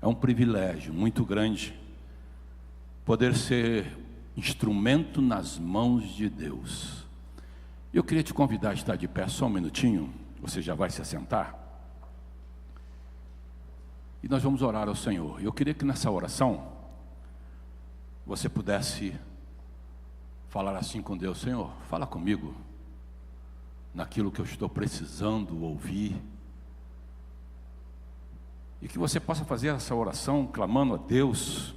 É um privilégio muito grande poder ser instrumento nas mãos de Deus. Eu queria te convidar a estar de pé só um minutinho. Você já vai se assentar. E nós vamos orar ao Senhor. Eu queria que nessa oração você pudesse falar assim com Deus: Senhor, fala comigo naquilo que eu estou precisando ouvir. E que você possa fazer essa oração clamando a Deus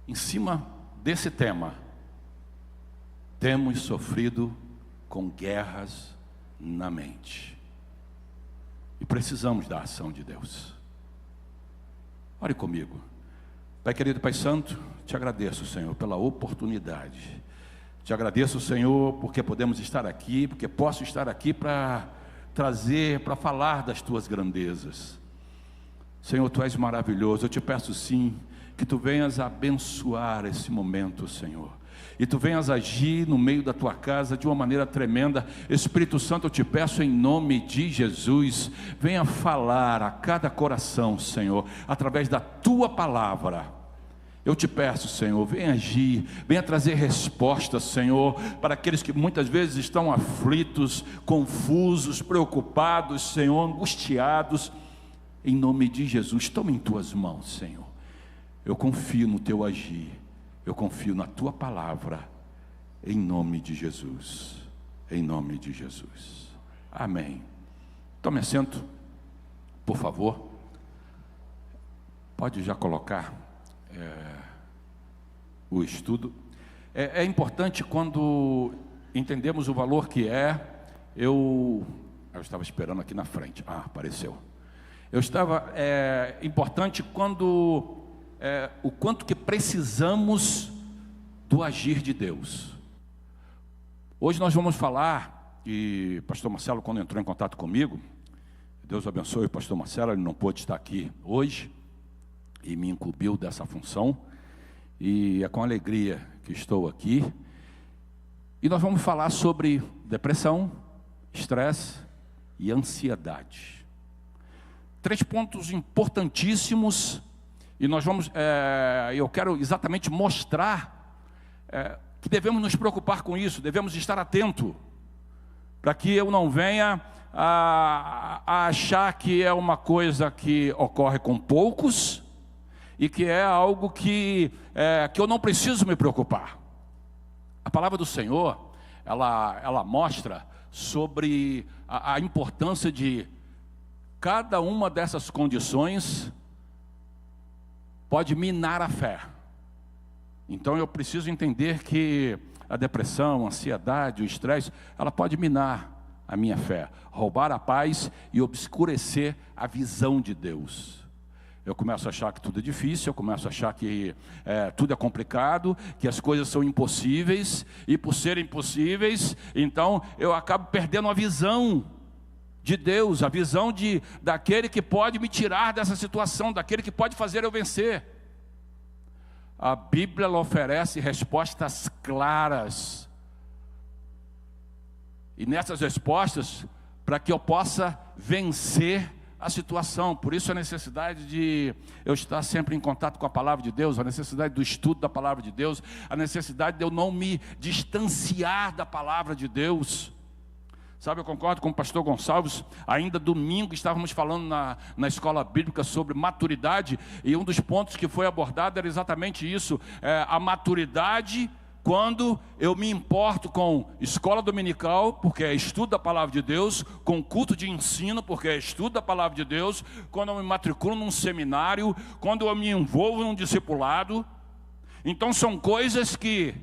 em cima desse tema. Temos sofrido com guerras na mente e precisamos da ação de Deus. Ore comigo. Pai querido, Pai santo, te agradeço, Senhor, pela oportunidade. Te agradeço, Senhor, porque podemos estar aqui, porque posso estar aqui para trazer, para falar das tuas grandezas. Senhor, tu és maravilhoso. Eu te peço sim que tu venhas abençoar esse momento, Senhor, e tu venhas agir no meio da tua casa de uma maneira tremenda. Espírito Santo, eu te peço em nome de Jesus, venha falar a cada coração, Senhor, através da tua palavra. Eu te peço, Senhor, venha agir, venha trazer respostas, Senhor, para aqueles que muitas vezes estão aflitos, confusos, preocupados, Senhor, angustiados. Em nome de Jesus, toma em tuas mãos, Senhor. Eu confio no teu agir, eu confio na tua palavra, em nome de Jesus, em nome de Jesus. Amém. Tome assento, por favor. Pode já colocar o estudo. É importante quando entendemos o valor que é. Eu estava esperando aqui na frente. Apareceu. Importante quando o quanto que precisamos do agir de Deus. Hoje nós vamos falar, e pastor Marcelo, quando entrou em contato comigo, Deus abençoe o pastor Marcelo, ele não pôde estar aqui hoje e me incumbiu dessa função, e é com alegria que estou aqui. E nós vamos falar sobre depressão, estresse e ansiedade. 3 pontos importantíssimos, e nós vamos, eu quero exatamente mostrar que devemos nos preocupar com isso, devemos estar atentos, para que eu não venha a achar que é uma coisa que ocorre com poucos, e que é algo que eu não preciso me preocupar. A palavra do Senhor, ela mostra sobre a importância de cada uma dessas condições pode minar a fé. Então eu preciso entender que a depressão, a ansiedade, o estresse, ela pode minar a minha fé, roubar a paz e obscurecer a visão de Deus. Eu começo a achar que tudo é difícil, eu começo a achar que tudo é complicado, que as coisas são impossíveis, e por serem impossíveis, então eu acabo perdendo a visão de Deus, a visão daquele que pode me tirar dessa situação, daquele que pode fazer eu vencer. A Bíblia ela oferece respostas claras, e nessas respostas, para que eu possa vencer a situação. Por isso a necessidade de eu estar sempre em contato com a palavra de Deus, a necessidade do estudo da palavra de Deus, a necessidade de eu não me distanciar da palavra de Deus. Sabe, eu concordo com o pastor Gonçalves. Ainda domingo estávamos falando na escola bíblica sobre maturidade, e um dos pontos que foi abordado era exatamente isso, a maturidade quando eu me importo com escola dominical, porque é estudo da palavra de Deus, com culto de ensino, porque é estudo da palavra de Deus, quando eu me matriculo num seminário, quando eu me envolvo num discipulado. Então são coisas que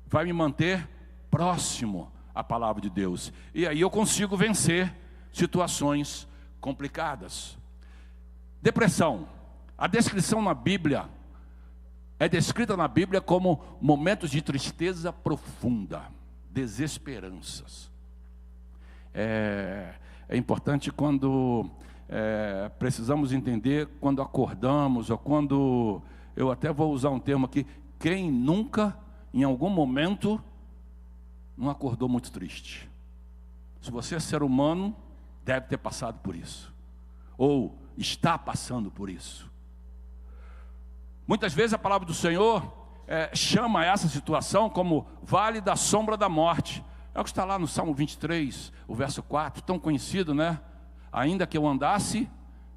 vai me manter próximo à palavra de Deus, e aí eu consigo vencer situações complicadas. Depressão, a descrição na Bíblia é descrita na Bíblia como momentos de tristeza profunda, desesperanças. É importante quando precisamos entender, quando acordamos, ou quando, eu até vou usar um termo aqui, quem nunca, em algum momento, não acordou muito triste? Se você é ser humano, deve ter passado por isso. Ou está passando por isso. Muitas vezes a palavra do Senhor chama essa situação como vale da sombra da morte. É o que está lá no Salmo 23, o verso 4, tão conhecido, né? Ainda que eu andasse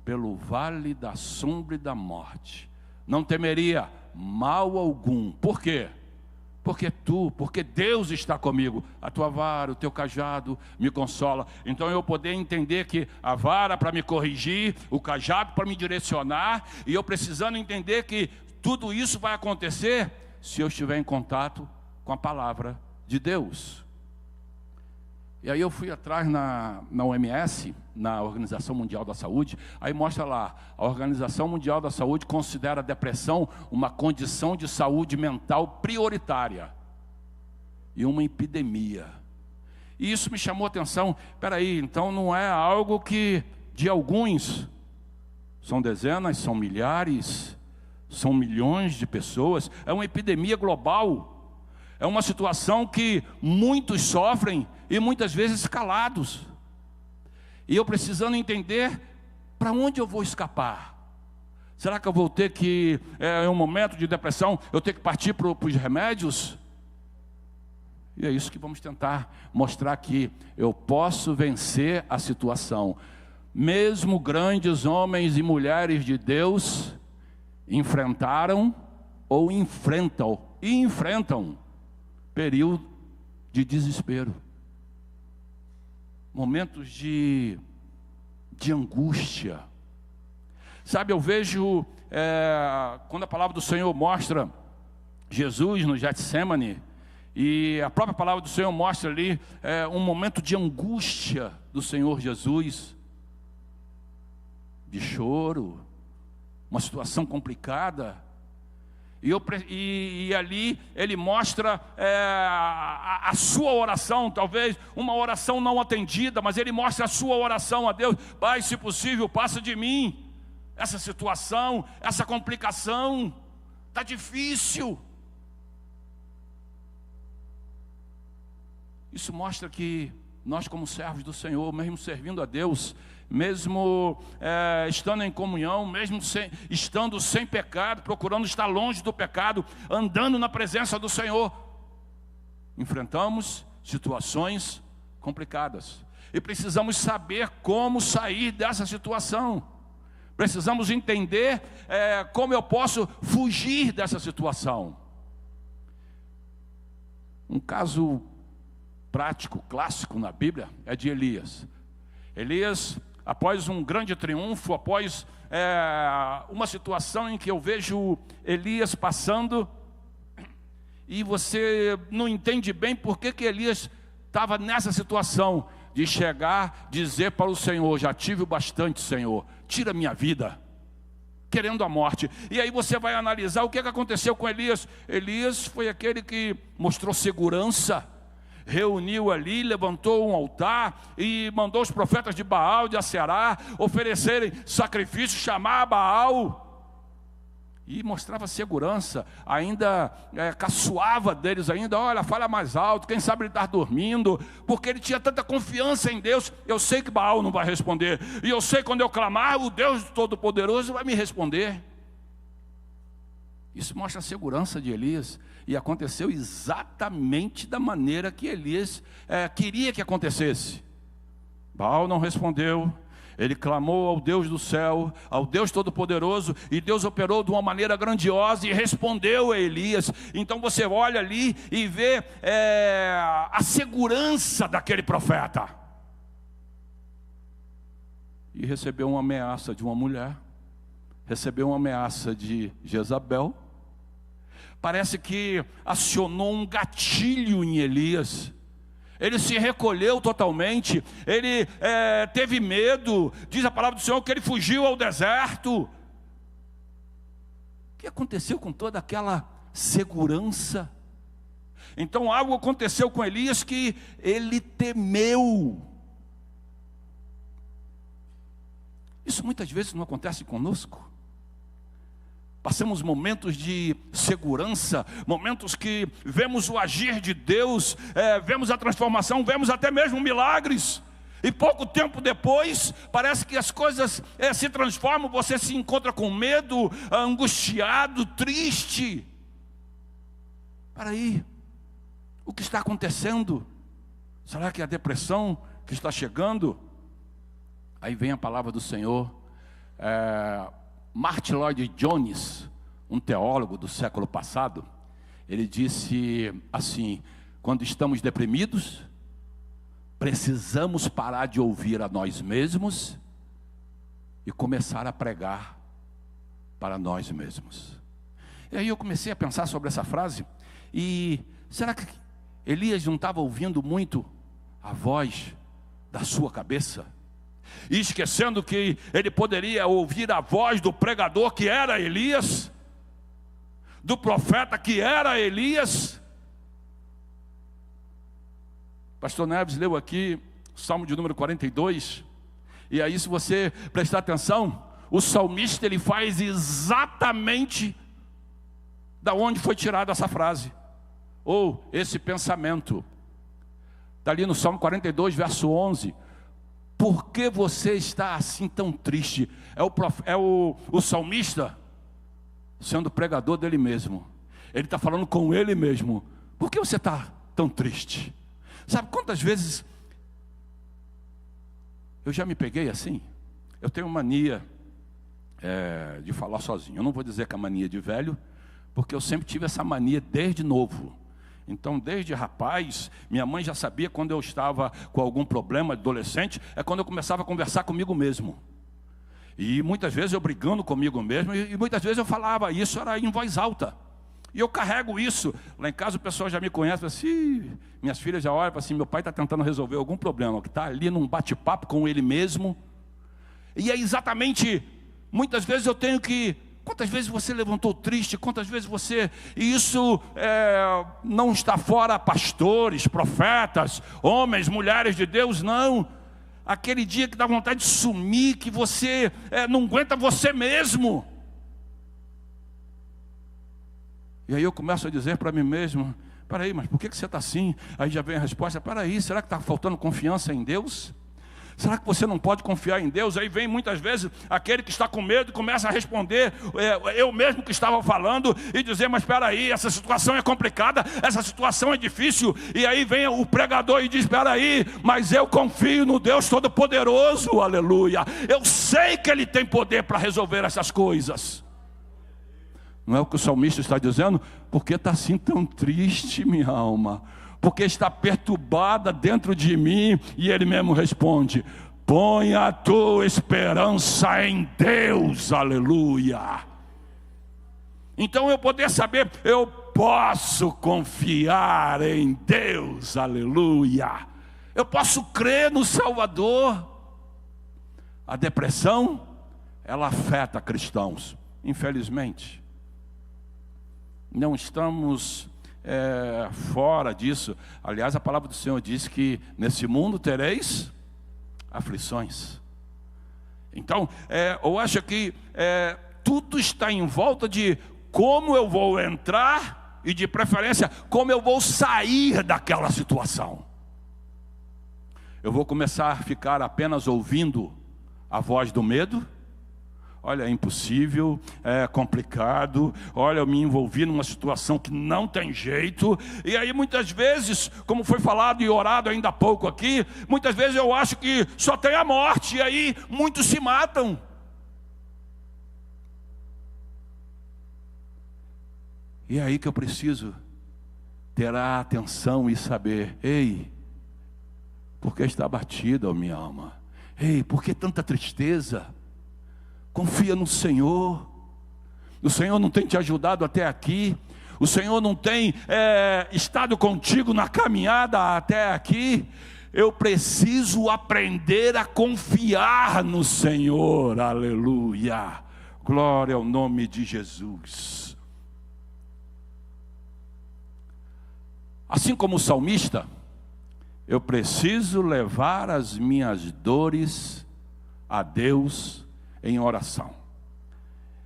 pelo vale da sombra da morte, não temeria mal algum. Por quê? Porque Deus está comigo. A tua vara, o teu cajado me consola. Então eu poder entender que a vara para me corrigir, o cajado para me direcionar, e eu precisando entender que tudo isso vai acontecer se eu estiver em contato com a palavra de Deus. E aí eu fui atrás na OMS, na Organização Mundial da Saúde, aí mostra lá, a Organização Mundial da Saúde considera a depressão uma condição de saúde mental prioritária e uma epidemia. E isso me chamou a atenção. Espera aí, então não é algo que de alguns, são dezenas, são milhares, são milhões de pessoas, é uma epidemia global. É uma situação que muitos sofrem e muitas vezes calados. E eu precisando entender para onde eu vou escapar. Será que eu vou ter que, em um momento de depressão, eu ter que partir para os remédios? E é isso que vamos tentar mostrar aqui. Eu posso vencer a situação. Mesmo grandes homens e mulheres de Deus enfrentaram ou enfrentam período de desespero, momentos de angústia. Sabe, eu vejo, quando a palavra do Senhor mostra Jesus no Getsemane, e a própria palavra do Senhor mostra ali um momento de angústia do Senhor Jesus, de choro, uma situação complicada. E ali ele mostra a sua oração, talvez uma oração não atendida, mas ele mostra a sua oração a Deus. Pai, se possível, passa de mim essa situação, essa complicação, está difícil. Isso mostra que nós, como servos do Senhor, mesmo servindo a Deus, mesmo estando em comunhão, mesmo estando sem pecado, procurando estar longe do pecado, andando na presença do Senhor, enfrentamos situações complicadas. E precisamos saber como sair dessa situação. Precisamos entender como eu posso fugir dessa situação. Um caso prático, clássico na Bíblia, é de Elias. Elias, após um grande triunfo, após uma situação em que eu vejo Elias passando, e você não entende bem por que Elias estava nessa situação, de chegar, dizer para o Senhor, já tive o bastante, Senhor, tira minha vida, querendo a morte. E aí você vai analisar o que aconteceu com Elias. Elias foi aquele que mostrou segurança, reuniu ali, levantou um altar e mandou os profetas de Baal, de Aserá, oferecerem sacrifício, chamar a Baal, e mostrava segurança, ainda caçoava deles ainda, olha, fala mais alto, quem sabe ele está dormindo, porque ele tinha tanta confiança em Deus. Eu sei que Baal não vai responder, e eu sei que quando eu clamar, o Deus Todo-Poderoso vai me responder. Isso mostra a segurança de Elias, e aconteceu exatamente da maneira que Elias queria que acontecesse. Baal não respondeu, ele clamou ao Deus do céu, ao Deus Todo-Poderoso, e Deus operou de uma maneira grandiosa e respondeu a Elias. Então você olha ali e vê a segurança daquele profeta. E recebeu uma ameaça de uma mulher, recebeu uma ameaça de Jezabel. Parece que acionou um gatilho em Elias. Ele se recolheu totalmente, ele teve medo. Diz a palavra do Senhor que ele fugiu ao deserto. O que aconteceu com toda aquela segurança? Então algo aconteceu com Elias que ele temeu. Isso muitas vezes não acontece conosco. Passamos momentos de segurança, momentos que vemos o agir de Deus, vemos a transformação, vemos até mesmo milagres. E pouco tempo depois, parece que as coisas se transformam, você se encontra com medo, angustiado, triste. Para aí, o que está acontecendo? Será que é a depressão que está chegando? Aí vem a palavra do Senhor. Martin Lloyd-Jones, um teólogo do século passado, ele disse assim: quando estamos deprimidos, precisamos parar de ouvir a nós mesmos e começar a pregar para nós mesmos. E aí eu comecei a pensar sobre essa frase, e será que Elias não estava ouvindo muito a voz da sua cabeça? E esquecendo que ele poderia ouvir a voz do pregador que era Elias, do profeta que era Elias. Pastor Neves leu aqui o Salmo de número 42, e aí, se você prestar atenção, o salmista ele faz exatamente da onde foi tirada essa frase, ou esse pensamento. Está ali no Salmo 42, verso 11. Por que você está assim tão triste? É o salmista sendo pregador dele mesmo. Ele está falando com ele mesmo. Por que você está tão triste? Sabe quantas vezes eu já me peguei assim? Eu tenho mania de falar sozinho. Eu não vou dizer que é mania de velho, porque eu sempre tive essa mania desde novo. Então, desde rapaz, minha mãe já sabia quando eu estava com algum problema, adolescente, é quando eu começava a conversar comigo mesmo. E muitas vezes eu brigando comigo mesmo, e muitas vezes eu falava, isso era em voz alta. E eu carrego isso. Lá em casa o pessoal já me conhece, assim, minhas filhas já olham assim, meu pai está tentando resolver algum problema, que está ali num bate-papo com ele mesmo. E é exatamente, muitas vezes eu tenho que... Quantas vezes você levantou triste? Quantas vezes você... E isso não está fora pastores, profetas, homens, mulheres de Deus, não. Aquele dia que dá vontade de sumir, que você não aguenta você mesmo. E aí eu começo a dizer para mim mesmo, peraí, mas por que você está assim? Aí já vem a resposta, peraí, será que está faltando confiança em Deus? Será que você não pode confiar em Deus? Aí vem muitas vezes aquele que está com medo e começa a responder, eu mesmo que estava falando, e dizer, mas espera aí, essa situação é complicada, essa situação é difícil. E aí vem o pregador e diz, espera aí, mas eu confio no Deus Todo-Poderoso, aleluia. Eu sei que Ele tem poder para resolver essas coisas. Não é o que o salmista está dizendo? Por que está assim tão triste, minha alma? Porque está perturbada dentro de mim. E ele mesmo responde, põe a tua esperança em Deus, aleluia. Então eu poder saber, eu posso confiar em Deus, aleluia. Eu posso crer no Salvador. A depressão, ela afeta cristãos, infelizmente. Não estamos fora disso. Aliás, a palavra do Senhor diz que nesse mundo tereis aflições. Então, eu acho que tudo está em volta de como eu vou entrar e, de preferência, como eu vou sair daquela situação. Eu vou começar a ficar apenas ouvindo a voz do medo. Olha, é impossível, é complicado, olha, eu me envolvi numa situação que não tem jeito. E aí muitas vezes, como foi falado e orado ainda há pouco aqui, muitas vezes eu acho que só tem a morte, e aí muitos se matam. E é aí que eu preciso ter a atenção e saber, ei, por que está abatida a minha alma? Ei, por que tanta tristeza? Confia no Senhor. O Senhor não tem te ajudado até aqui. O Senhor não tem estado contigo na caminhada até aqui. Eu preciso aprender a confiar no Senhor. Aleluia. Glória ao nome de Jesus. Assim como o salmista, eu preciso levar as minhas dores a Deus em oração.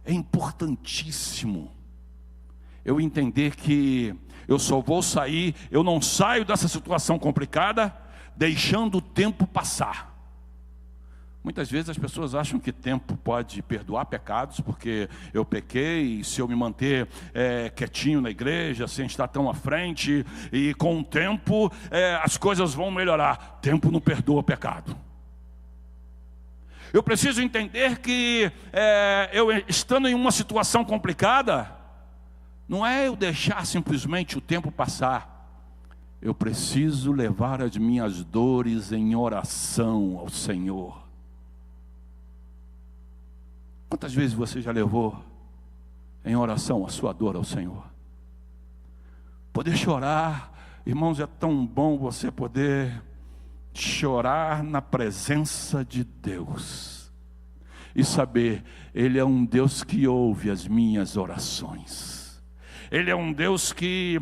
É importantíssimo eu entender que eu só vou sair, eu não saio dessa situação complicada deixando o tempo passar. Muitas vezes as pessoas acham que tempo pode perdoar pecados, porque eu pequei, e se eu me manter quietinho na igreja, sem estar tão à frente, e com o tempo as coisas vão melhorar. Tempo não perdoa pecado. Eu preciso entender que eu estando em uma situação complicada, não é eu deixar simplesmente o tempo passar. Eu preciso levar as minhas dores em oração ao Senhor. Quantas vezes você já levou em oração a sua dor ao Senhor? Poder chorar, irmãos, é tão bom você poder chorar na presença de Deus e saber, Ele é um Deus que ouve as minhas orações. Ele é um Deus que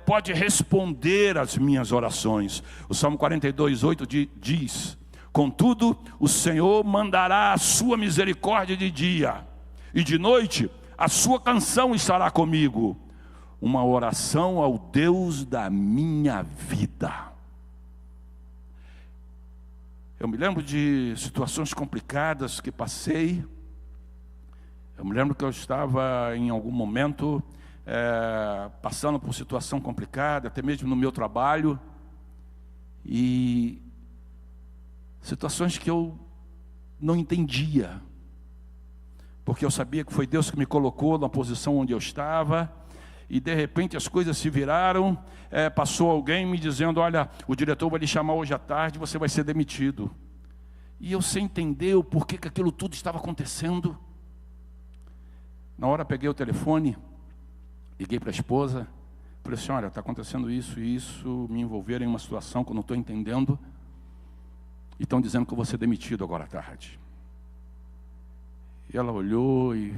pode responder às minhas orações. O Salmo 42:8 diz: contudo, o Senhor mandará a sua misericórdia de dia, e de noite a sua canção estará comigo. Uma oração ao Deus da minha vida. Eu me lembro de situações complicadas que passei. Eu me lembro que eu estava em algum momento passando por situação complicada, até mesmo no meu trabalho, e situações que eu não entendia, porque eu sabia que foi Deus que me colocou na posição onde eu estava, e de repente as coisas se viraram. Passou alguém me dizendo: olha, o diretor vai lhe chamar hoje à tarde, você vai ser demitido. E eu sem entender o porquê que aquilo tudo estava acontecendo. Na hora peguei o telefone, liguei para a esposa, falei assim: olha, está acontecendo isso e isso, me envolveram em uma situação que eu não estou entendendo, e estão dizendo que eu vou ser demitido agora à tarde. E ela olhou, e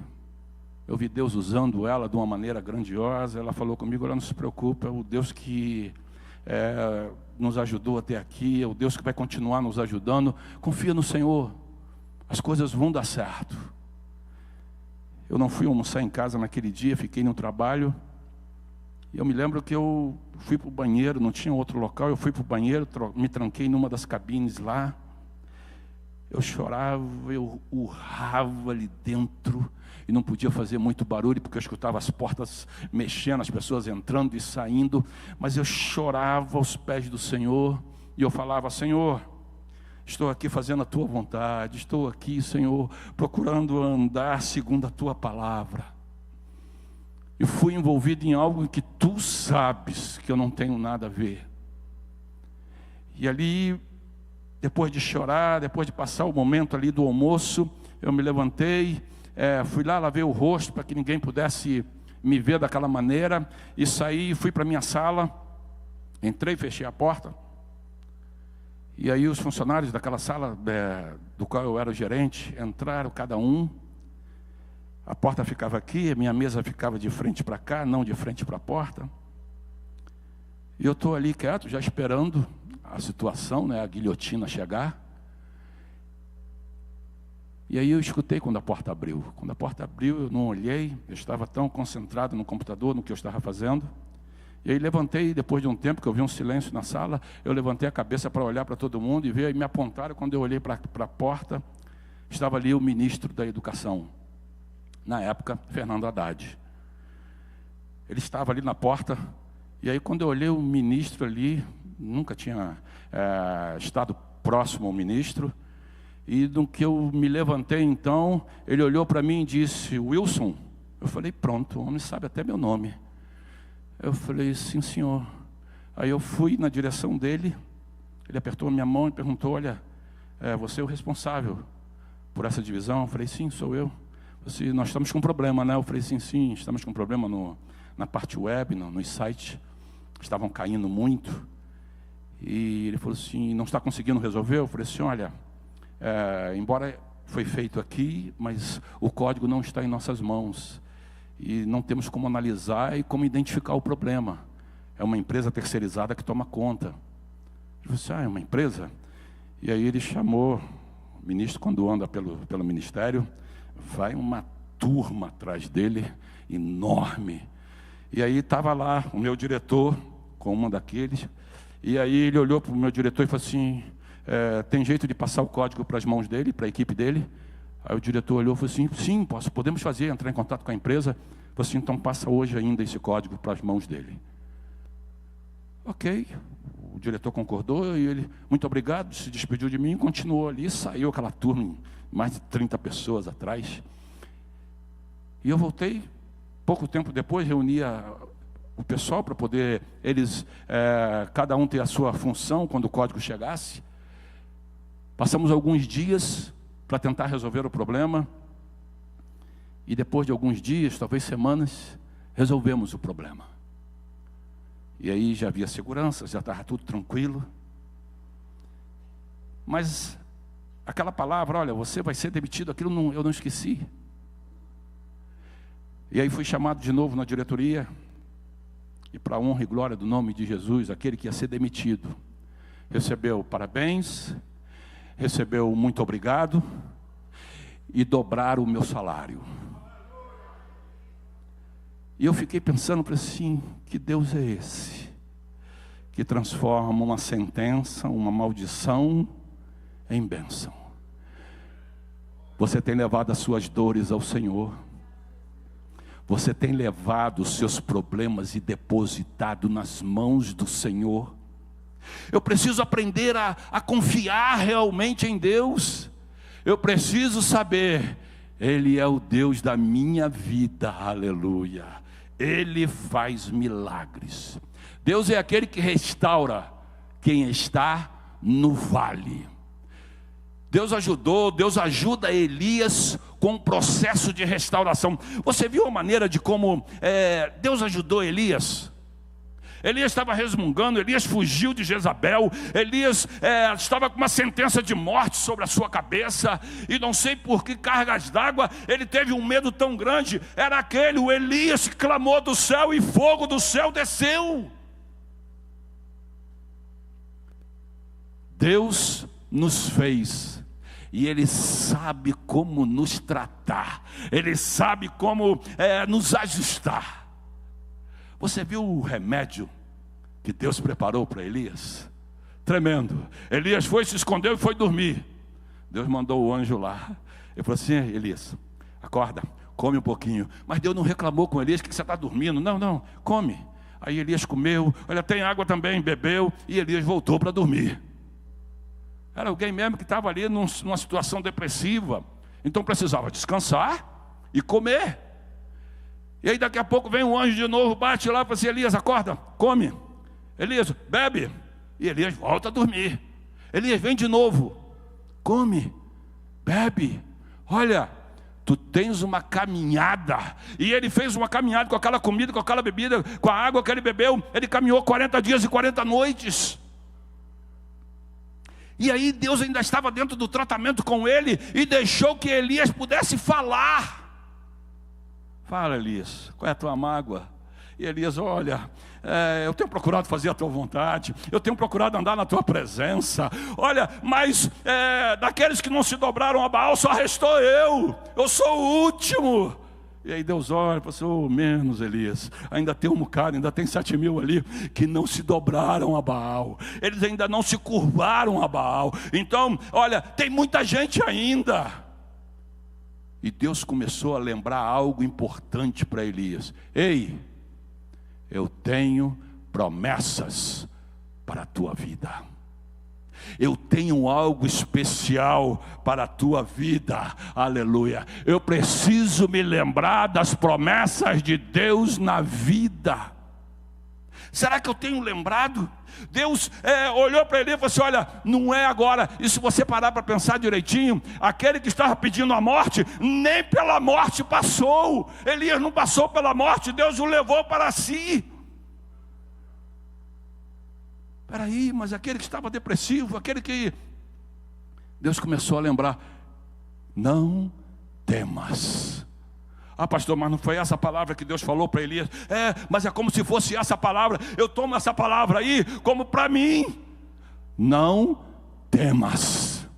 eu vi Deus usando ela de uma maneira grandiosa. Ela falou comigo: olha, não se preocupa, o Deus que nos ajudou até aqui, é o Deus que vai continuar nos ajudando, confia no Senhor, as coisas vão dar certo. Eu não fui almoçar em casa naquele dia, fiquei no trabalho, e eu me lembro que eu fui para o banheiro, não tinha outro local, eu fui para o banheiro, me tranquei numa das cabines lá, eu chorava, eu urrava ali dentro, e não podia fazer muito barulho, porque eu escutava as portas mexendo, as pessoas entrando e saindo, mas eu chorava aos pés do Senhor, e eu falava: Senhor, estou aqui fazendo a Tua vontade, estou aqui, Senhor, procurando andar segundo a Tua palavra. Eu fui envolvido em algo em que Tu sabes que eu não tenho nada a ver. E ali, depois de chorar, depois de passar o momento ali do almoço, eu me levantei, fui lá, lavei o rosto para que ninguém pudesse me ver daquela maneira, e saí e fui para a minha sala, entrei, fechei a porta, e aí os funcionários daquela sala, do qual eu era o gerente, entraram cada um, a porta ficava aqui, a minha mesa ficava de frente para cá, não de frente para a porta, e eu estou ali quieto, já esperando a situação, a guilhotina chegar. E aí eu escutei quando a porta abriu. Quando a porta abriu, eu não olhei, eu estava tão concentrado no computador, no que eu estava fazendo. E aí levantei, depois de um tempo que eu vi um silêncio na sala, eu levantei a cabeça para olhar para todo mundo e ver, e me apontaram. Quando eu olhei para a porta, estava ali o ministro da Educação, na época, Fernando Haddad. Ele estava ali na porta, e aí quando eu olhei o ministro ali, nunca tinha estado próximo ao ministro, e do que eu me levantei então, ele olhou para mim e disse: Wilson. Eu falei: pronto, o homem sabe até meu nome. Eu falei: sim, senhor. Aí eu fui na direção dele, ele apertou a minha mão e perguntou: olha, você é o responsável por essa divisão? Eu falei: sim, sou eu. Assim, nós estamos com um problema, né? Eu falei: sim, estamos com um problema na parte web, nos sites, estavam caindo muito. E ele falou assim: não está conseguindo resolver? Eu falei assim: olha, embora foi feito aqui, mas o código não está em nossas mãos, e não temos como analisar e como identificar o problema. É uma empresa terceirizada que toma conta. Eu falei assim: é uma empresa? E aí ele chamou o ministro, quando anda pelo ministério, vai uma turma atrás dele, enorme. E aí estava lá o meu diretor, com uma daqueles, E aí ele olhou para o meu diretor e falou assim, tem jeito de passar o código para as mãos dele, para a equipe dele? Aí o diretor olhou e falou assim, sim, podemos fazer, entrar em contato com a empresa. Falou assim, então passa hoje ainda esse código para as mãos dele. Ok, o diretor concordou e ele, muito obrigado, se despediu de mim e continuou ali. Saiu aquela turma, mais de 30 pessoas atrás. E eu voltei, pouco tempo depois, reunia o pessoal para poder eles, cada um ter a sua função quando o código chegasse. Passamos alguns dias para tentar resolver o problema. E depois de alguns dias, talvez semanas, resolvemos o problema. E aí já havia segurança, já estava tudo tranquilo. Mas aquela palavra, olha, você vai ser demitido, aquilo eu não esqueci. E aí fui chamado de novo na diretoria. E para a honra e glória do nome de Jesus, aquele que ia ser demitido, recebeu parabéns, recebeu muito obrigado e dobraram o meu salário. E eu fiquei pensando assim, que Deus é esse? Que transforma uma sentença, uma maldição em bênção. Você tem levado as suas dores ao Senhor. Você tem levado os seus problemas e depositado nas mãos do Senhor. Eu preciso aprender a confiar realmente em Deus. Eu preciso saber, Ele é o Deus da minha vida, aleluia. Ele faz milagres. Deus é aquele que restaura quem está no vale. Deus ajuda Elias com um processo de restauração. Você viu a maneira de como Deus ajudou Elias? Elias estava resmungando, Elias fugiu de Jezabel, Elias estava com uma sentença de morte sobre a sua cabeça, e não sei por que cargas d'água, ele teve um medo tão grande, era o Elias que clamou do céu e fogo do céu desceu. Deus nos fez, e Ele sabe como nos tratar, Ele sabe como nos ajustar. Você viu o remédio que Deus preparou para Elias? Tremendo. Elias foi, se escondeu e foi dormir. Deus mandou o anjo lá. Ele falou assim, Elias, acorda, come um pouquinho. Mas Deus não reclamou com Elias, que você está dormindo. Não, come. Aí Elias comeu, olha, tem água também, bebeu, e Elias voltou para dormir. Era alguém mesmo que estava ali numa situação depressiva. Então precisava descansar e comer. E aí daqui a pouco vem um anjo de novo, bate lá e fala assim, Elias, acorda, come. Elias, bebe. E Elias volta a dormir. Elias, vem de novo, come, bebe. Olha, tu tens uma caminhada. E ele fez uma caminhada com aquela comida, com aquela bebida, com a água que ele bebeu. Ele caminhou 40 dias e 40 noites. E aí Deus ainda estava dentro do tratamento com ele e deixou que Elias pudesse falar. Fala, Elias, qual é a tua mágoa? E Elias, olha, eu tenho procurado fazer a tua vontade, eu tenho procurado andar na tua presença. Olha, mas daqueles que não se dobraram a Baal, só restou eu sou o último. E aí Deus olha e fala assim, menos Elias, ainda tem um bocado, ainda tem 7.000 ali que não se dobraram a Baal, eles ainda não se curvaram a Baal. Então, olha, tem muita gente ainda. E Deus começou a lembrar algo importante para Elias. Ei, eu tenho promessas para a tua vida. Eu tenho algo especial para a tua vida, aleluia. Eu preciso me lembrar das promessas de Deus na vida. Será que eu tenho lembrado? Deus olhou para ele e falou assim, olha, não é agora. E se você parar para pensar direitinho, aquele que estava pedindo a morte, nem pela morte passou. Elias não passou pela morte, Deus o levou para si. Espera aí, mas aquele que estava depressivo, aquele que... Deus começou a lembrar, não temas. Ah, pastor, mas não foi essa palavra que Deus falou para Elias? Mas é como se fosse essa palavra. Eu tomo essa palavra aí como para mim. Não temas.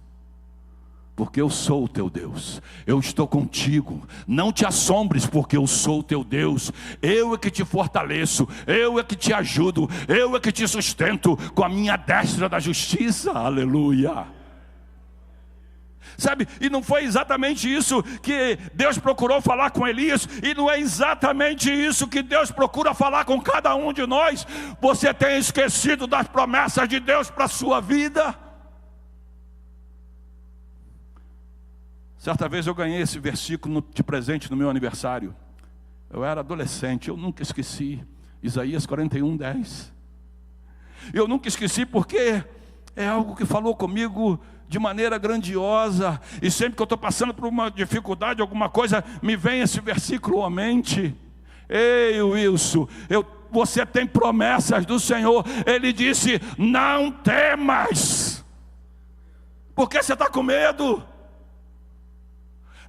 porque eu sou o teu Deus, eu estou contigo, não te assombres, porque eu sou o teu Deus, eu é que te fortaleço, eu é que te ajudo, eu é que te sustento com a minha destra da justiça, aleluia. Sabe, e não foi exatamente isso que Deus procurou falar com Elias, e não é exatamente isso que Deus procura falar com cada um de nós. Você tem esquecido das promessas de Deus para a sua vida? Certa vez eu ganhei esse versículo de presente no meu aniversário. Eu era adolescente, eu nunca esqueci. Isaías 41:10. Eu nunca esqueci porque é algo que falou comigo de maneira grandiosa. E sempre que eu estou passando por uma dificuldade, alguma coisa, me vem esse versículo à mente. Ei, Wilson, você tem promessas do Senhor. Ele disse, não temas. Por que você está com medo?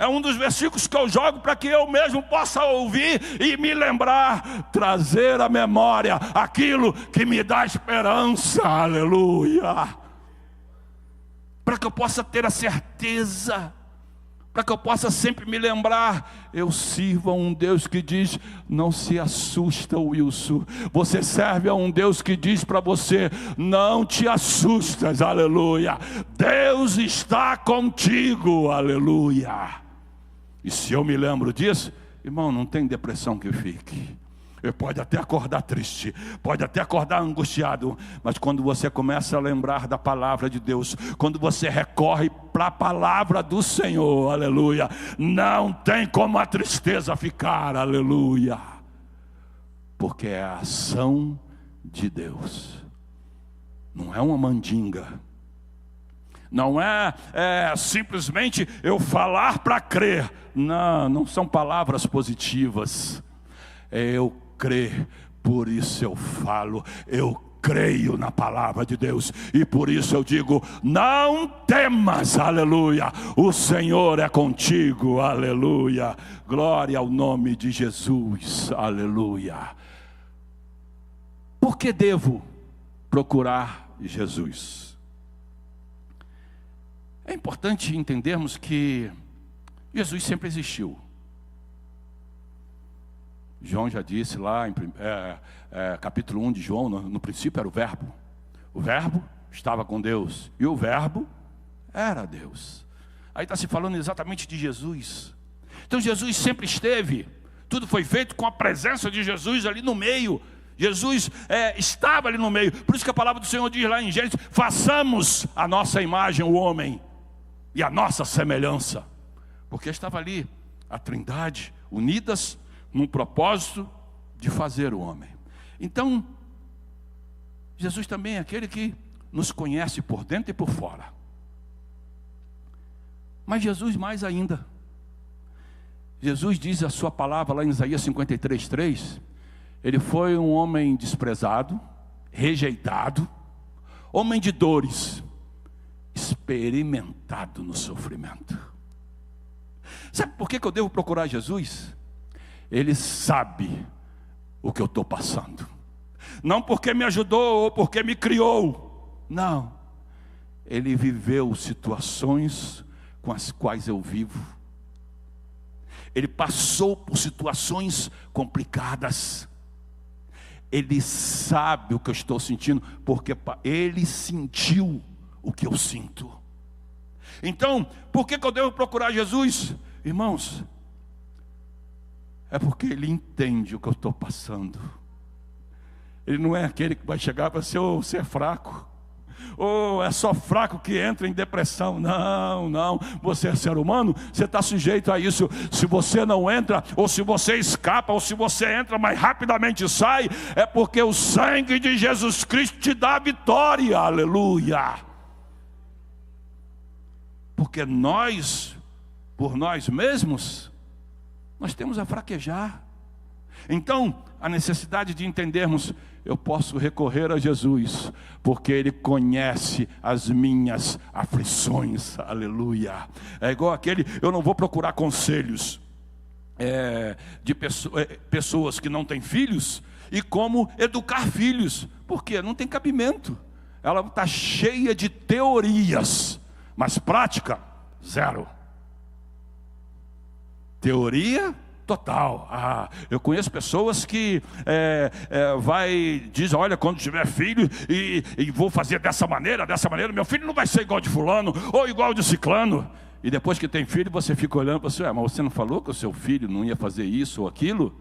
É um dos versículos que eu jogo para que eu mesmo possa ouvir e me lembrar, trazer à memória aquilo que me dá esperança, aleluia. Para que eu possa ter a certeza, para que eu possa sempre me lembrar, eu sirvo a um Deus que diz, não se assusta, Wilson. Você serve a um Deus que diz para você, não te assustas, aleluia. Deus está contigo, aleluia. E se eu me lembro disso, irmão, não tem depressão que fique. Eu pode até acordar triste, pode até acordar angustiado, mas quando você começa a lembrar da palavra de Deus, quando você recorre para a palavra do Senhor, aleluia, não tem como a tristeza ficar, aleluia, porque é a ação de Deus, não é uma mandinga. Não é simplesmente eu falar para crer. Não são palavras positivas. É eu crer, por isso eu falo. Eu creio na palavra de Deus. E por isso eu digo, não temas, aleluia. O Senhor é contigo, aleluia. Glória ao nome de Jesus, aleluia. Por que devo procurar Jesus? É importante entendermos que Jesus sempre existiu. João já disse lá em capítulo 1 de João, no princípio era o verbo. O verbo estava com Deus e o verbo era Deus. Aí está se falando exatamente de Jesus. Então Jesus sempre esteve. Tudo foi feito com a presença de Jesus ali no meio. Jesus estava ali no meio. Por isso que a palavra do Senhor diz lá em Gênesis, façamos a nossa imagem, o homem, e a nossa semelhança, porque estava ali a Trindade unidas num propósito de fazer o homem. Então Jesus também é aquele que nos conhece por dentro e por fora. Mas Jesus mais ainda, Jesus diz a sua palavra lá em Isaías 53:3, ele foi um homem desprezado, rejeitado, homem de dores, experimentado no sofrimento. Sabe por que eu devo procurar Jesus? Ele sabe o que eu estou passando. Não porque me ajudou ou porque me criou. Não. Ele viveu situações com as quais eu vivo. Ele passou por situações complicadas. Ele sabe o que eu estou sentindo, porque ele sentiu o que eu sinto. Então, por que eu devo procurar Jesus? Irmãos, é porque ele entende o que eu estou passando. Ele não é aquele que vai chegar para ser, você é fraco, ou é só fraco que entra em depressão. Não, você é ser humano, você está sujeito a isso. Se você não entra, ou se você escapa, ou se você entra, mas rapidamente sai, é porque o sangue de Jesus Cristo te dá a vitória, aleluia. Porque nós, por nós mesmos, nós temos a fraquejar. Então, a necessidade de entendermos, eu posso recorrer a Jesus, porque Ele conhece as minhas aflições, aleluia. É igual aquele, eu não vou procurar conselhos de pessoas que não têm filhos, e como educar filhos, porque não tem cabimento. Ela está cheia de teorias, mas prática zero. Teoria total. Eu conheço pessoas que diz, olha, quando tiver filho e vou fazer dessa maneira, meu filho não vai ser igual de fulano ou igual de ciclano. E depois que tem filho, você fica olhando para você, mas você não falou que o seu filho não ia fazer isso ou aquilo?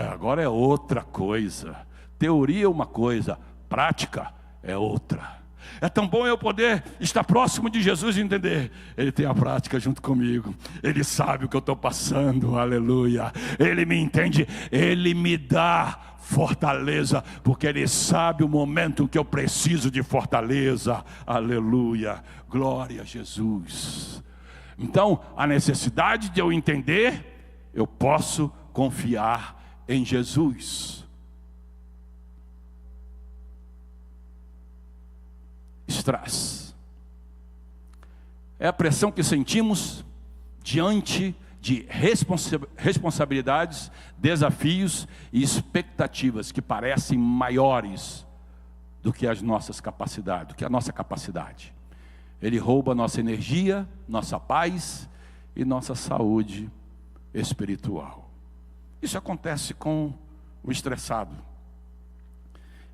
Agora é outra coisa. Teoria é uma coisa, prática é outra. É tão bom eu poder estar próximo de Jesus e entender, Ele tem a prática junto comigo, Ele sabe o que eu estou passando, aleluia. Ele me entende, Ele me dá fortaleza, porque Ele sabe o momento que eu preciso de fortaleza, aleluia, glória a Jesus. Então, a necessidade de eu entender, eu posso confiar em Jesus. Estresse é a pressão que sentimos diante de responsabilidades, desafios e expectativas que parecem maiores do que as nossas capacidades, do que a nossa capacidade. Ele rouba nossa energia, nossa paz e nossa saúde espiritual. Isso acontece com o estressado.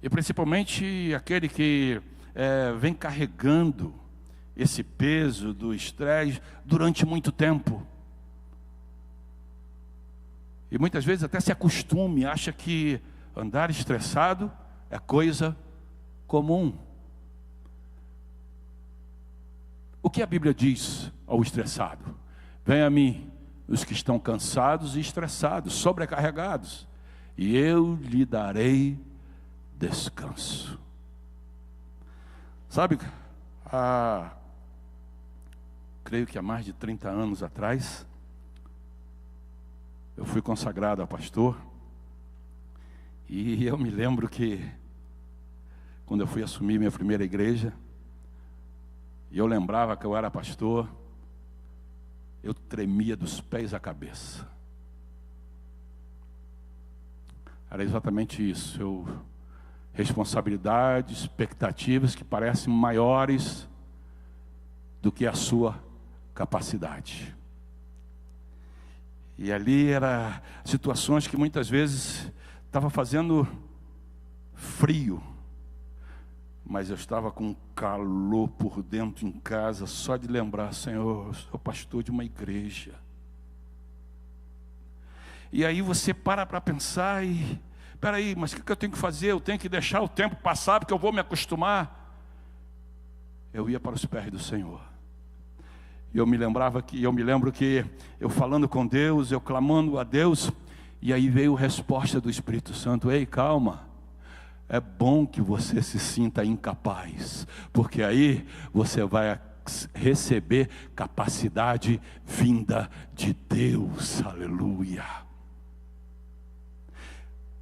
E principalmente aquele que vem carregando esse peso do estresse durante muito tempo. E muitas vezes até se acostume, acha que andar estressado é coisa comum. O que a Bíblia diz ao estressado? Venha a mim os que estão cansados e estressados, sobrecarregados, e eu lhe darei descanso. Sabe, creio que há mais de 30 anos atrás, eu fui consagrado a pastor, e eu me lembro que, quando eu fui assumir minha primeira igreja, e eu lembrava que eu era pastor, eu tremia dos pés à cabeça. Era exatamente isso, responsabilidades, expectativas que parecem maiores do que a sua capacidade. E ali eram situações que muitas vezes estava fazendo frio, mas eu estava com calor por dentro em casa, só de lembrar, Senhor, eu sou pastor de uma igreja. E aí você para pensar e... Peraí, mas o que eu tenho que fazer? Eu tenho que deixar o tempo passar, porque eu vou me acostumar. Eu ia para os pés do Senhor. E eu me lembro que eu falando com Deus, eu clamando a Deus, e aí veio a resposta do Espírito Santo: ei, calma, é bom que você se sinta incapaz, porque aí você vai receber capacidade vinda de Deus, aleluia.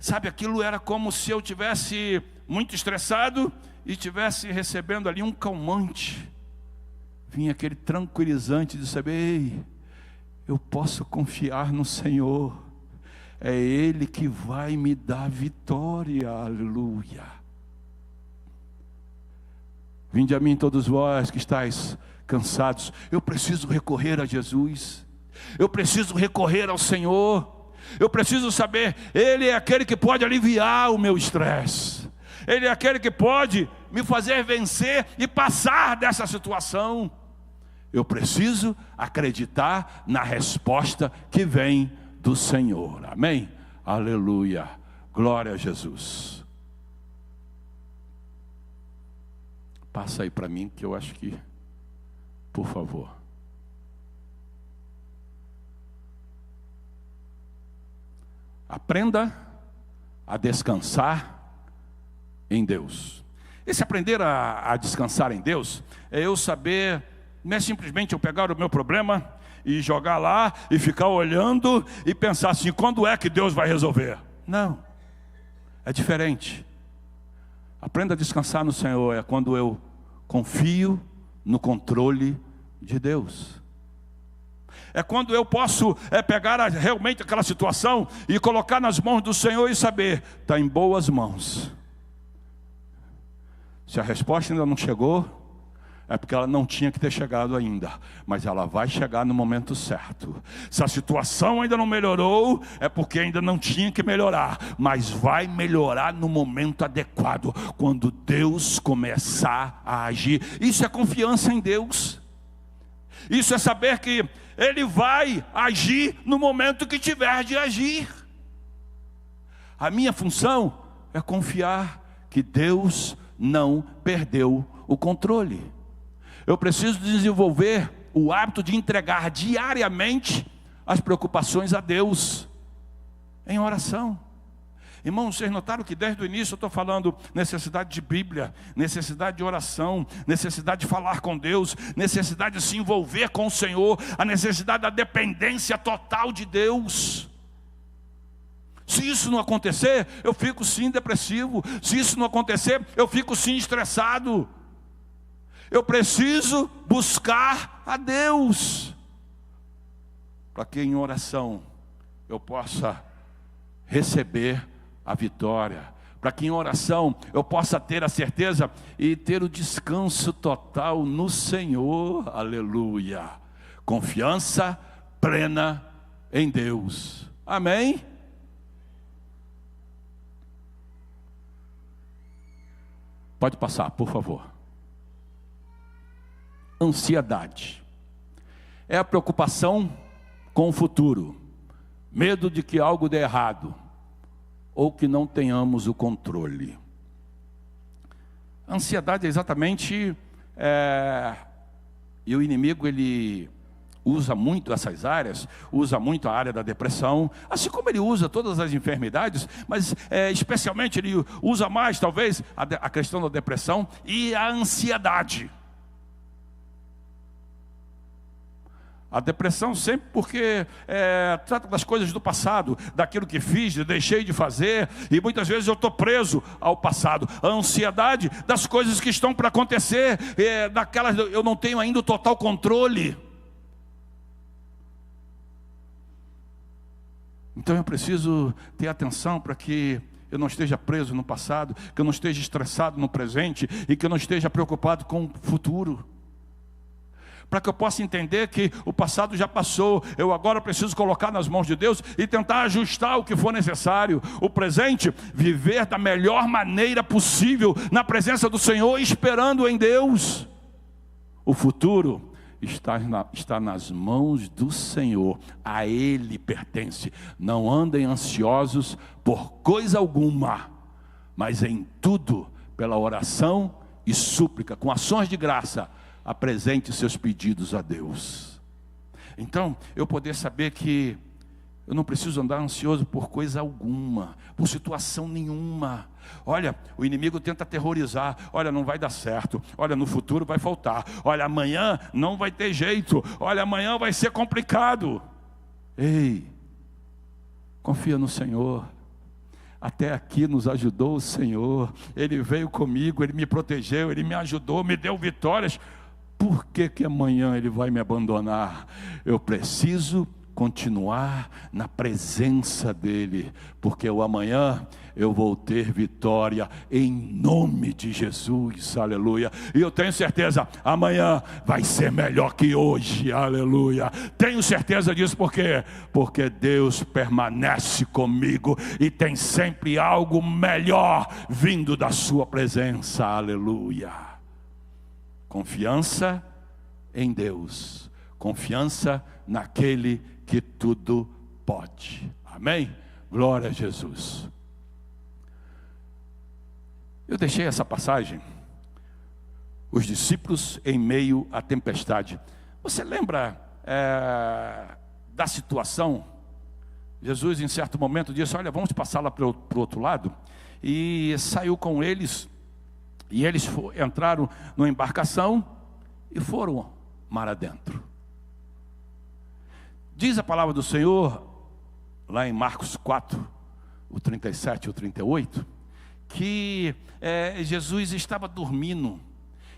Sabe, aquilo era como se eu tivesse muito estressado e tivesse recebendo ali um calmante. Vinha aquele tranquilizante de saber, ei, eu posso confiar no Senhor. É Ele que vai me dar vitória, aleluia. Vinde a mim todos vós que estáis cansados. Eu preciso recorrer a Jesus. Eu preciso recorrer ao Senhor. Eu preciso saber, Ele é aquele que pode aliviar o meu estresse. Ele é aquele que pode me fazer vencer e passar dessa situação. Eu preciso acreditar na resposta que vem do Senhor. Amém? Aleluia. Glória a Jesus. Passa aí para mim que eu acho que, por favor. Aprenda a descansar em Deus. Esse aprender a descansar em Deus é eu saber, não é simplesmente eu pegar o meu problema e jogar lá e ficar olhando e pensar assim, quando é que Deus vai resolver? Não, é diferente. Aprenda a descansar no Senhor é quando eu confio no controle de Deus. É quando eu posso pegar realmente aquela situação e colocar nas mãos do Senhor e saber, está em boas mãos. Se a resposta ainda não chegou, é porque ela não tinha que ter chegado ainda, mas ela vai chegar no momento certo. Se a situação ainda não melhorou, é porque ainda não tinha que melhorar, mas vai melhorar no momento adequado, quando Deus começar a agir. Isso é confiança em Deus. Isso é saber que Ele vai agir no momento que tiver de agir. A minha função é confiar que Deus não perdeu o controle. Eu preciso desenvolver o hábito de entregar diariamente as preocupações a Deus, em oração. Irmãos, vocês notaram que desde o início eu estou falando necessidade de Bíblia, necessidade de oração, necessidade de falar com Deus, necessidade de se envolver com o Senhor, a necessidade da dependência total de Deus. Se isso não acontecer, eu fico sim depressivo. Se isso não acontecer, eu fico sim estressado. Eu preciso buscar a Deus, para que em oração eu possa receber a vitória, para que em oração eu possa ter a certeza e ter o descanso total no Senhor. Aleluia. Confiança plena em Deus. Amém? Pode passar, por favor. Ansiedade é a preocupação com o futuro, medo de que algo dê errado, ou que não tenhamos o controle. A ansiedade é exatamente, e o inimigo ele usa muito essas áreas, usa muito a área da depressão, assim como ele usa todas as enfermidades, mas especialmente ele usa mais talvez a questão da depressão e a ansiedade. A depressão sempre porque trata das coisas do passado, daquilo que fiz, deixei de fazer, e muitas vezes eu estou preso ao passado. A ansiedade das coisas que estão para acontecer, daquelas eu não tenho ainda o total controle. Então eu preciso ter atenção para que eu não esteja preso no passado, que eu não esteja estressado no presente e que eu não esteja preocupado com o futuro. Para que eu possa entender que o passado já passou, eu agora preciso colocar nas mãos de Deus e tentar ajustar o que for necessário. O presente, viver da melhor maneira possível, na presença do Senhor, esperando em Deus. O futuro está nas mãos do Senhor, a Ele pertence. Não andem ansiosos por coisa alguma, mas em tudo, pela oração e súplica, com ações de graça, apresente seus pedidos a Deus. Então, eu poder saber que eu não preciso andar ansioso por coisa alguma, por situação nenhuma. Olha, o inimigo tenta aterrorizar. Olha, não vai dar certo. Olha, no futuro vai faltar. Olha, amanhã não vai ter jeito. Olha, amanhã vai ser complicado. Ei, confia no Senhor. Até aqui nos ajudou o Senhor. Ele veio comigo, Ele me protegeu, Ele me ajudou, me deu vitórias. Por que amanhã Ele vai me abandonar? Eu preciso continuar na presença dEle, porque o amanhã eu vou ter vitória em nome de Jesus, aleluia. E eu tenho certeza, amanhã vai ser melhor que hoje, aleluia. Tenho certeza disso, porque Deus permanece comigo e tem sempre algo melhor vindo da sua presença, aleluia. Confiança em Deus, confiança naquele que tudo pode. Amém? Glória a Jesus. Eu deixei essa passagem, os discípulos em meio à tempestade. Você lembra da situação? Jesus em certo momento disse, olha, vamos passar lá para o outro lado. E saiu com eles. E eles entraram numa embarcação e foram mar adentro. Diz a palavra do Senhor, lá em Marcos 4, o 37 e o 38, que Jesus estava dormindo.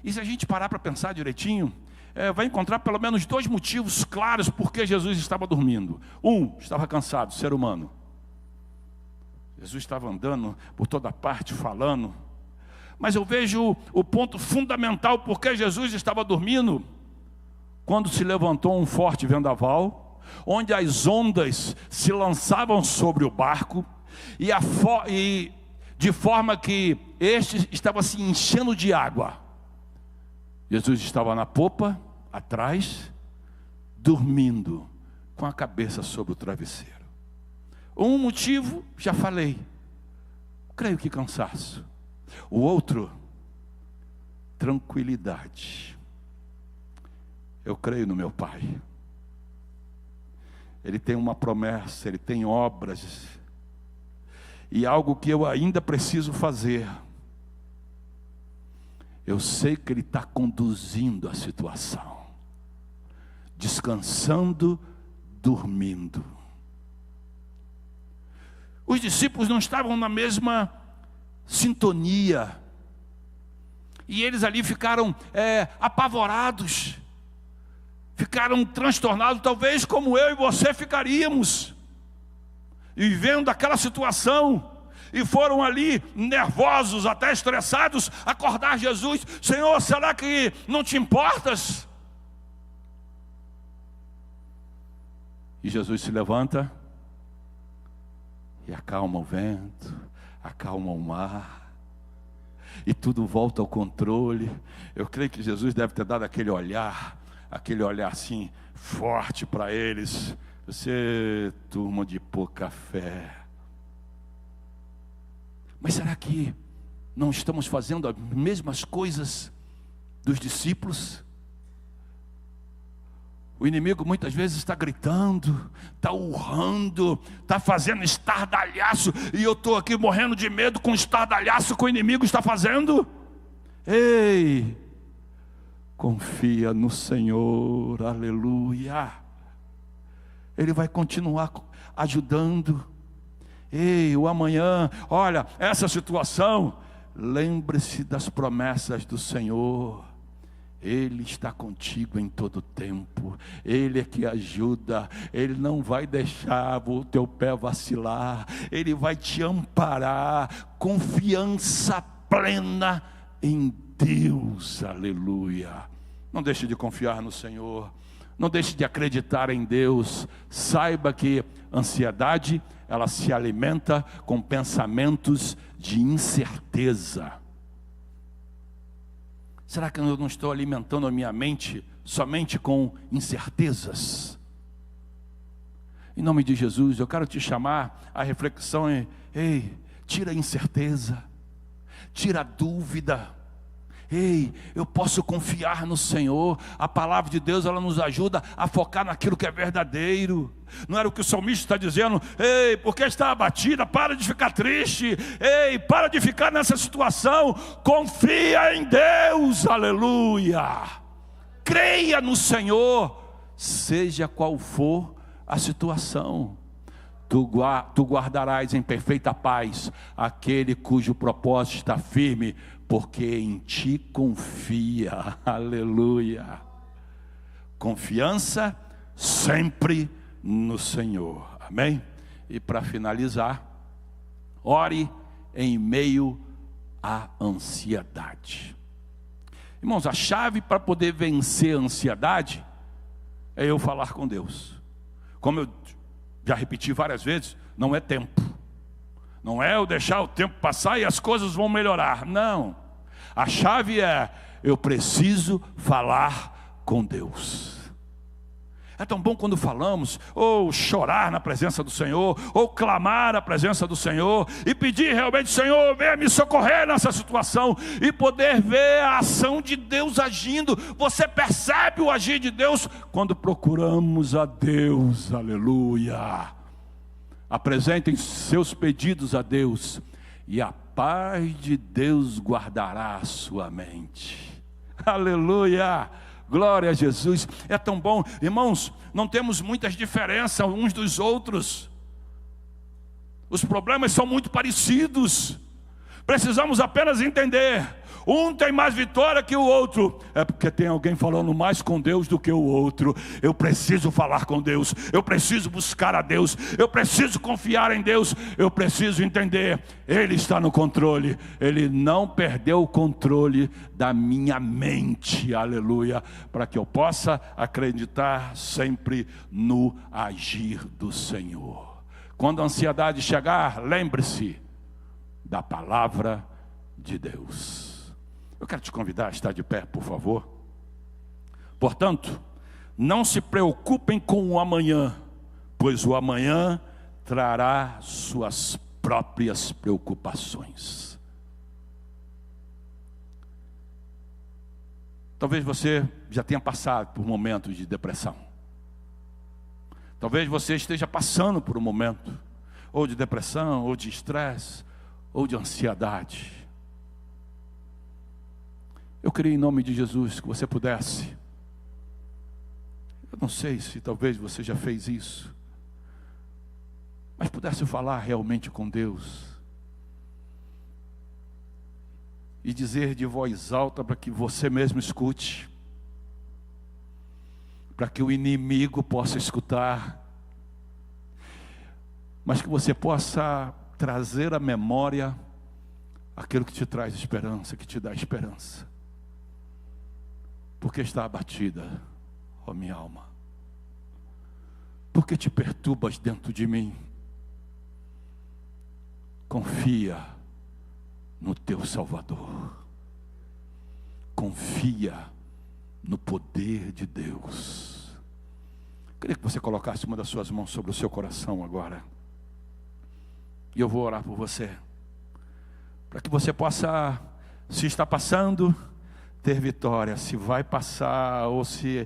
E se a gente parar para pensar direitinho, vai encontrar pelo menos dois motivos claros por que Jesus estava dormindo. Estava cansado, ser humano. Jesus estava andando por toda parte, falando. Mas eu vejo o ponto fundamental, porque Jesus estava dormindo, quando se levantou um forte vendaval, onde as ondas se lançavam sobre o barco, e de forma que este estava se enchendo de água. Jesus estava na popa, atrás, dormindo, com a cabeça sobre o travesseiro. Um motivo, já falei, creio que cansaço. O outro, tranquilidade. Eu creio no meu Pai. Ele tem uma promessa, Ele tem obras, e algo que eu ainda preciso fazer. Eu sei que Ele está conduzindo a situação, descansando, dormindo. Os discípulos não estavam na mesma sintonia, e eles ali ficaram apavorados, ficaram transtornados, talvez como eu e você ficaríamos, e vendo aquela situação, e foram ali nervosos, até estressados, acordar Jesus. Senhor, será que não te importas? E Jesus se levanta e acalma o vento, acalma o mar, e tudo volta ao controle. Eu creio que Jesus deve ter dado aquele olhar assim, forte para eles. Você, turma de pouca fé. Mas será que não estamos fazendo as mesmas coisas dos discípulos? O inimigo muitas vezes está gritando, está urrando, está fazendo estardalhaço, e eu estou aqui morrendo de medo com o estardalhaço que o inimigo está fazendo. Ei, confia no Senhor, aleluia. Ele vai continuar ajudando. Ei, o amanhã, olha, essa situação, lembre-se das promessas do Senhor. Ele está contigo em todo tempo. Ele é que ajuda. Ele não vai deixar o teu pé vacilar. Ele vai te amparar. Confiança plena em Deus, aleluia. Não deixe de confiar no Senhor. Não deixe de acreditar em Deus. Saiba que ansiedade, ela se alimenta com pensamentos de incerteza. Será que eu não estou alimentando a minha mente somente com incertezas? Em nome de Jesus, eu quero te chamar à reflexão. Ei, tira a incerteza, tira a dúvida. Ei, eu posso confiar no Senhor. A palavra de Deus, ela nos ajuda a focar naquilo que é verdadeiro. Não era o que o salmista está dizendo? Ei, porque está abatida? Para de ficar triste. Ei, para de ficar nessa situação. Confia em Deus, aleluia. Creia no Senhor, seja qual for a situação. Tu guardarás em perfeita paz aquele cujo propósito está firme, porque em ti confia, aleluia. Confiança sempre no Senhor, amém? E para finalizar, ore em meio à ansiedade. Irmãos, a chave para poder vencer a ansiedade é eu falar com Deus. Como eu já repeti várias vezes, não é tempo. Não é eu deixar o tempo passar e as coisas vão melhorar. Não. A chave é, eu preciso falar com Deus. É tão bom quando falamos, ou chorar na presença do Senhor, ou clamar na presença do Senhor, e pedir realmente, Senhor, venha me socorrer nessa situação, e poder ver a ação de Deus agindo. Você percebe o agir de Deus quando procuramos a Deus, aleluia. Apresentem seus pedidos a Deus, e a paz de Deus guardará a sua mente, aleluia. Glória a Jesus. É tão bom, irmãos, não temos muitas diferenças uns dos outros. Os problemas são muito parecidos. Precisamos apenas entender Um tem mais vitória que o outro. É porque tem alguém falando mais com Deus do que o outro. Eu preciso falar com Deus. Eu preciso buscar a Deus. Eu preciso confiar em Deus. Eu preciso entender. Ele está no controle. Ele não perdeu o controle da minha mente. Aleluia. Para que eu possa acreditar sempre no agir do Senhor. Quando a ansiedade chegar, lembre-se da palavra de Deus. Eu quero te convidar a estar de pé, por favor. Portanto, não se preocupem com o amanhã, pois o amanhã trará suas próprias preocupações. Talvez você já tenha passado por momentos de depressão. Talvez você esteja passando por um momento ou de depressão, ou de estresse, ou de ansiedade. Eu queria, em nome de Jesus, que você pudesse, eu não sei se talvez você já fez isso, mas pudesse falar realmente com Deus e dizer de voz alta para que você mesmo escute, para que o inimigo possa escutar, mas que você possa trazer à memória aquilo que te traz esperança, que te dá esperança. Porque está abatida, ó minha alma? Porque te perturbas dentro de mim? Confia no teu Salvador. Confia no poder de Deus. Queria que você colocasse uma das suas mãos sobre o seu coração agora. E eu vou orar por você, para que você possa, se está passando, ter vitória. Se vai passar, ou se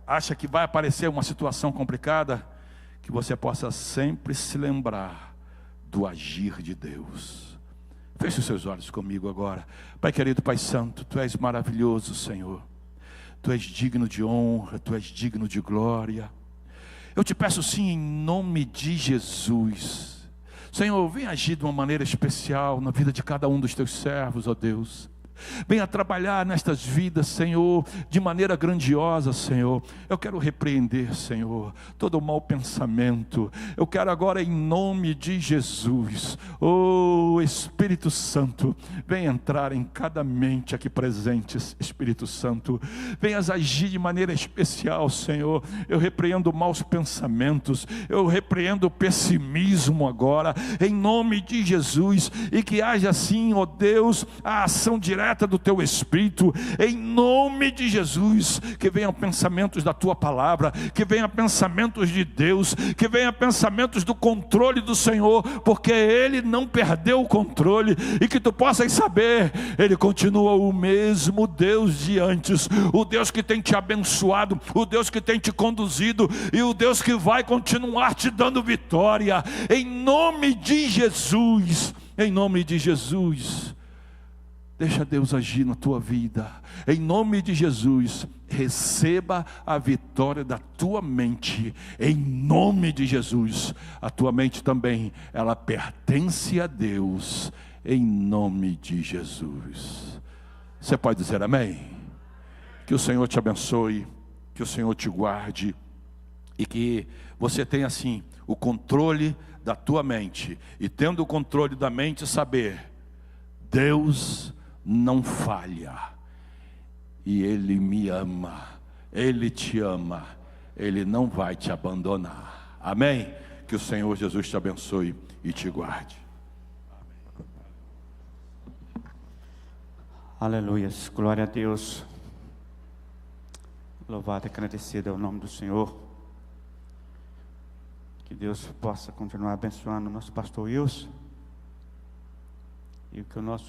acha que vai aparecer uma situação complicada, que você possa sempre se lembrar do agir de Deus. Feche os seus olhos comigo agora. Pai querido, Pai santo, Tu és maravilhoso, Senhor. Tu és digno de honra, Tu és digno de glória. Eu te peço sim, em nome de Jesus, Senhor, vem agir de uma maneira especial na vida de cada um dos Teus servos, ó Deus. Venha trabalhar nestas vidas, Senhor, de maneira grandiosa, Senhor. Eu quero repreender, Senhor, todo o mau pensamento. Eu quero agora, em nome de Jesus, oh Espírito Santo, venha entrar em cada mente aqui presente, Espírito Santo. Venhas agir de maneira especial, Senhor. Eu repreendo maus pensamentos, eu repreendo o pessimismo agora, em nome de Jesus. E que haja assim, ó Deus, a ação direta do Teu Espírito, em nome de Jesus. Que venham pensamentos da Tua palavra, que venham pensamentos de Deus, que venham pensamentos do controle do Senhor, porque Ele não perdeu o controle, e que Tu possas saber, Ele continua o mesmo Deus de antes, o Deus que tem te abençoado, o Deus que tem te conduzido, e o Deus que vai continuar te dando vitória, em nome de Jesus, em nome de Jesus. Deixa Deus agir na tua vida, em nome de Jesus. Receba a vitória da tua mente, em nome de Jesus. A tua mente também, ela pertence a Deus, em nome de Jesus. Você pode dizer amém? Que o Senhor te abençoe, que o Senhor te guarde, e que você tenha assim o controle da tua mente, e tendo o controle da mente, saber: Deus não falha, e Ele me ama, Ele te ama, Ele não vai te abandonar. Amém? Que o Senhor Jesus te abençoe e te guarde. Aleluia, glória a Deus. Louvado e agradecido é o nome do Senhor. Que Deus possa continuar abençoando o nosso pastor Wilson, e que o nosso